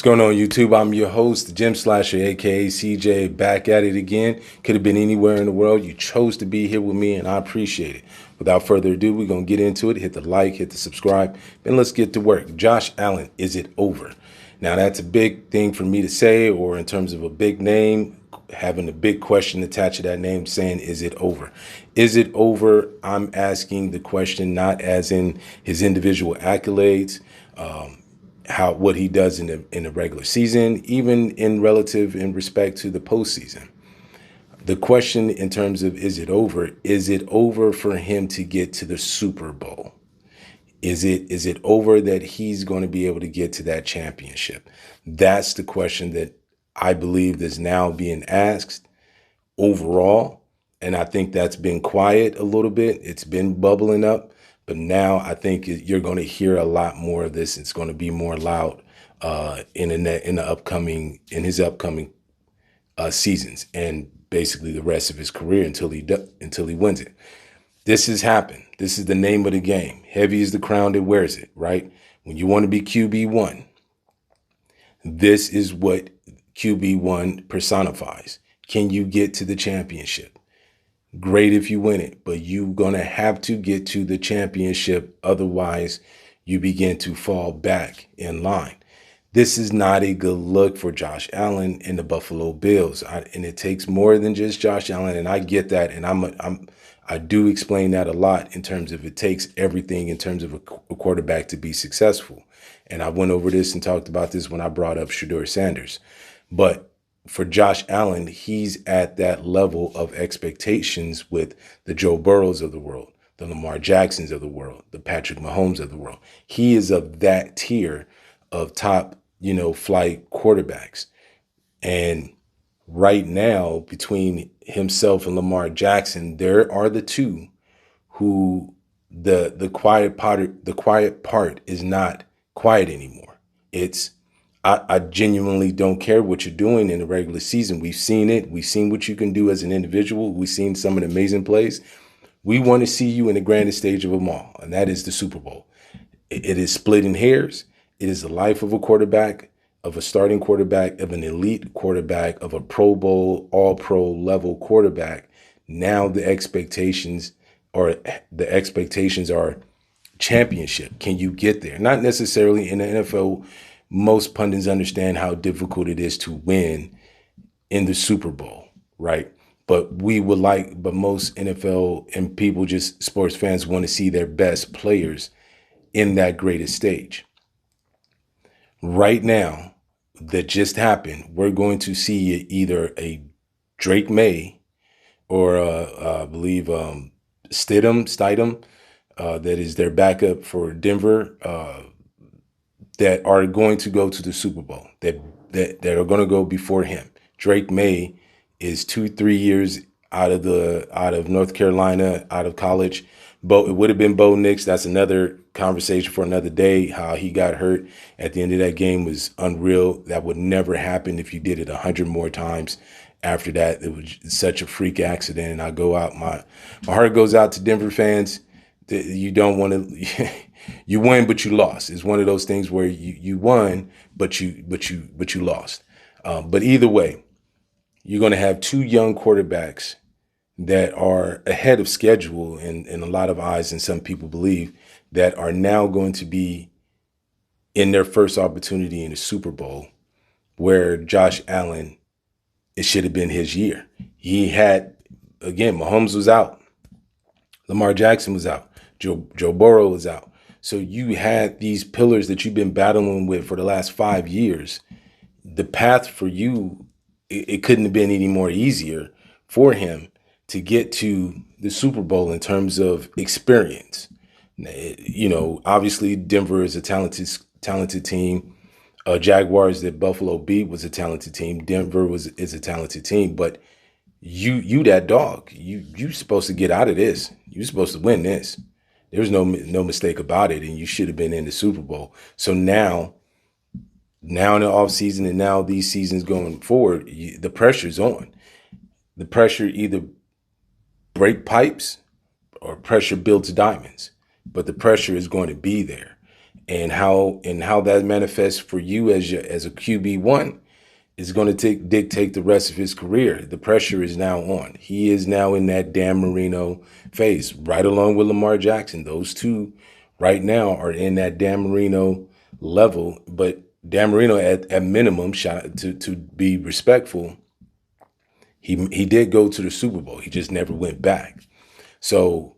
going on, YouTube? I'm your host, the Gym Slasher, aka CJ, back at it again. Could have been anywhere in the world. You chose to be here with me, and I appreciate it. Without further ado, we're going to get into it. Hit the like, hit the subscribe, then let's get to work. Josh Allen, is it over? Now, that's a big thing for me to say, or in terms of a big name, having a big question attached to that name, saying, is it over? Is it over? I'm asking the question not as in his individual accolades, what he does in the regular season, even in respect to the postseason. The question in terms of is it over for him to get to the Super Bowl? Is it over that he's going to be able to get to that championship? That's the question that I believe is now being asked overall. And I think that's been quiet a little bit. It's been bubbling up. But now I think you're going to hear a lot more of this. It's going to be more loud in his upcoming seasons, and basically the rest of his career until he wins it. This has happened. This is the name of the game. Heavy is the crown that wears it, right? When you want to be QB1, this is what QB1 personifies. Can you get to the championship? Great if you win it, but you're going to have to get to the championship. Otherwise, you begin to fall back in line. This is not a good look for Josh Allen and the Buffalo Bills. And it takes more than just Josh Allen. And I get that. And I do explain that a lot in terms of it takes everything in terms of a quarterback to be successful. And I went over this and talked about this when I brought up Shedeur Sanders. But for Josh Allen, he's at that level of expectations with the Joe Burrows of the world, the Lamar Jacksons of the world, the Patrick Mahomes of the world. He is of that tier of top, flight quarterbacks. And right now, between himself and Lamar Jackson, there are the two who the quiet part is not quiet anymore. I genuinely don't care what you're doing in the regular season. We've seen it. We've seen what you can do as an individual. We've seen some of the amazing plays. We want to see you in the grandest stage of them all, and that is the Super Bowl. It is splitting hairs. It is the life of a quarterback, of a starting quarterback, of an elite quarterback, of a Pro Bowl, all-pro level quarterback. Now the expectations are championship. Can you get there? Not necessarily in the NFL. Most pundits understand how difficult it is to win in the Super Bowl, right? But most NFL and people, just sports fans, want to see their best players in that greatest stage. Right now, that just happened, we're going to see either a Drake May or I believe Stidham, that is their backup for Denver, that are going to go to the Super Bowl, that are going to go before him. Drake May is 2-3 years out of North Carolina, out of college. It would have been Bo Nix. That's another conversation for another day. How he got hurt at the end of that game was unreal. That would never happen if you did it 100 more times. After that, it was such a freak accident. And I go out, my heart goes out to Denver fans. You don't want to. You win, but you lost. It's one of those things where you won, but you lost. But either way, you're going to have two young quarterbacks that are ahead of schedule in a lot of eyes, and some people believe that are now going to be in their first opportunity in the Super Bowl, where Josh Allen, it should have been his year. He had, again, Mahomes was out. Lamar Jackson was out. Joe Burrow was out. So you had these pillars that you've been battling with for the last 5 years. The path for you, it couldn't have been any more easier for him to get to the Super Bowl in terms of experience. Obviously Denver is a talented team. Jaguars that Buffalo beat was a talented team. Denver is a talented team, but you that dog, you supposed to get out of this. You're supposed to win this. There's no mistake about it, and you should have been in the Super Bowl. So now in the offseason and now these seasons going forward, the pressure's on. The pressure either break pipes or pressure builds diamonds, but the pressure is going to be there. and how that manifests for you as a QB1 is going to dictate the rest of his career. The pressure is now on. He is now in that Dan Marino phase, right along with Lamar Jackson. Those two right now are in that Dan Marino level, but Dan Marino at minimum, to be respectful, he did go to the Super Bowl. He just never went back. So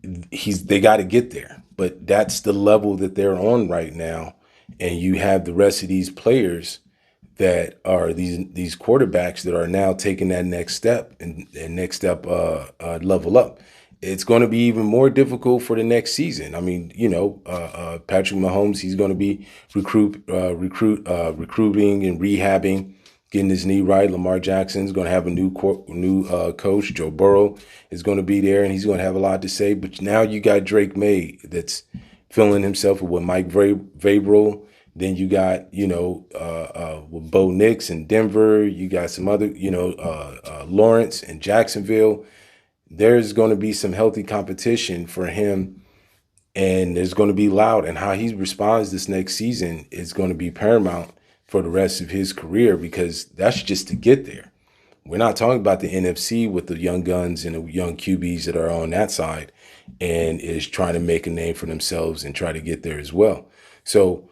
they got to get there, but that's the level that they're on right now. And you have the rest of these players that are these quarterbacks that are now taking that next step and level up. It's going to be even more difficult for the next season. I mean, Patrick Mahomes, he's going to be recruiting and rehabbing, getting his knee right. Lamar Jackson's going to have a new coach. Joe Burrow is going to be there, and he's going to have a lot to say. But now you got Drake May that's filling himself with Mike Vrabel. Then you got, with Bo Nix in Denver. You got some other, Lawrence in Jacksonville. There's going to be some healthy competition for him, and there's going to be loud. And how he responds this next season is going to be paramount for the rest of his career, because that's just to get there. We're not talking about the NFC with the young guns and the young QBs that are on that side and is trying to make a name for themselves and try to get there as well. So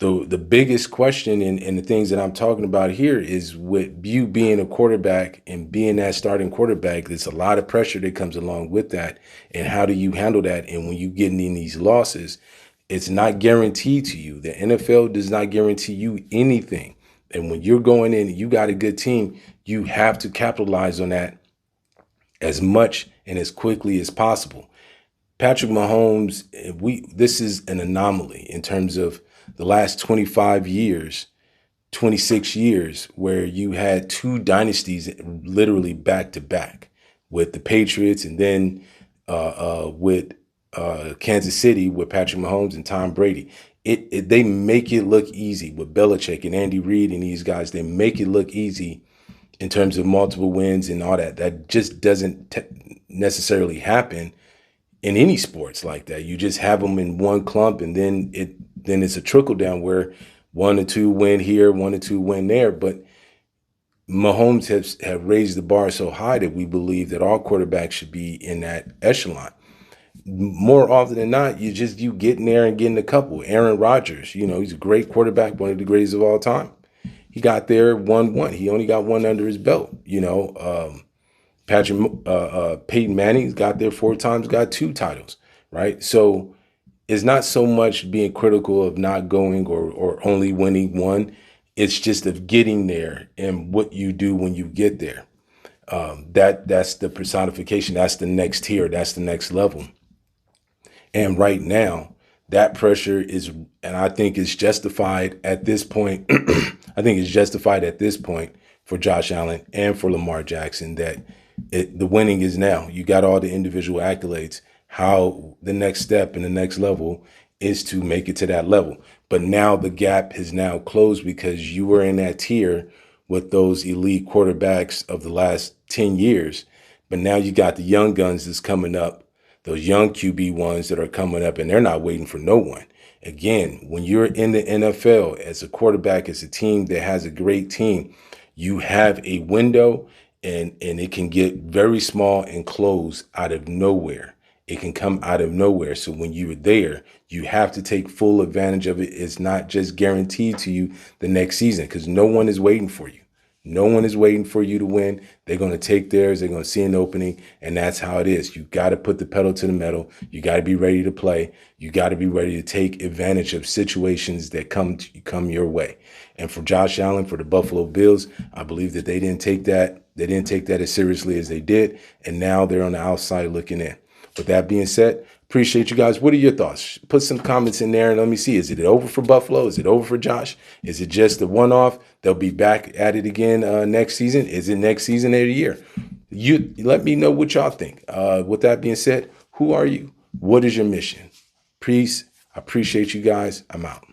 the biggest question and the things that I'm talking about here is with you being a quarterback and being that starting quarterback, there's a lot of pressure that comes along with that. And how do you handle that? And when you get in these losses, it's not guaranteed to you. The NFL does not guarantee you anything. And when you're going in and you got a good team, you have to capitalize on that as much and as quickly as possible. Patrick Mahomes, this is an anomaly in terms of the last 25 years, 26 years, where you had two dynasties literally back to back with the Patriots and then with Kansas City with Patrick Mahomes and Tom Brady. They make it look easy with Belichick and Andy Reid and these guys. They make it look easy in terms of multiple wins and all that. That just doesn't necessarily happen in any sports like that. You just have them in one clump, and then it's a trickle down where 1 or 2 win here, 1 or 2 win there. But Mahomes have raised the bar so high that we believe that all quarterbacks should be in that echelon. More often than not, you getting there and getting a couple. Aaron Rodgers, he's a great quarterback, one of the greatest of all time. He got there, won one. He only got one under his belt. Peyton Manning's got there 4 times, got 2 titles, right? So it's not so much being critical of not going or only winning one. It's just of getting there and what you do when you get there. That's the personification. That's the next tier. That's the next level. And right now, that pressure is, and I think it's justified at this point. I think it's justified at this point for Josh Allen and for Lamar Jackson that the winning is now. You got all the individual accolades. How the next step and the next level is to make it to that level. But now the gap has now closed because you were in that tier with those elite quarterbacks of the last 10 years. But now you got the young guns that's coming up, those young QB1s that are coming up, and they're not waiting for no one. Again, when you're in the NFL as a quarterback, as a team that has a great team, you have a window and it can get very small and close out of nowhere. It can come out of nowhere. So when you're there, you have to take full advantage of it. It's not just guaranteed to you the next season because no one is waiting for you. No one is waiting for you to win. They're going to take theirs. They're going to see an opening, and that's how it is. You got to put the pedal to the metal. You got to be ready to play. You got to be ready to take advantage of situations that come your way. And for Josh Allen, for the Buffalo Bills, I believe that they didn't take that. They didn't take that as seriously as they did, and now they're on the outside looking in. With that being said, appreciate you guys. What are your thoughts? Put some comments in there and let me see. Is it over for Buffalo? Is it over for Josh? Is it just a one-off? They'll be back at it again next season. Is it next season or the year? You let me know what y'all think. With that being said, who are you? What is your mission? Peace. I appreciate you guys. I'm out.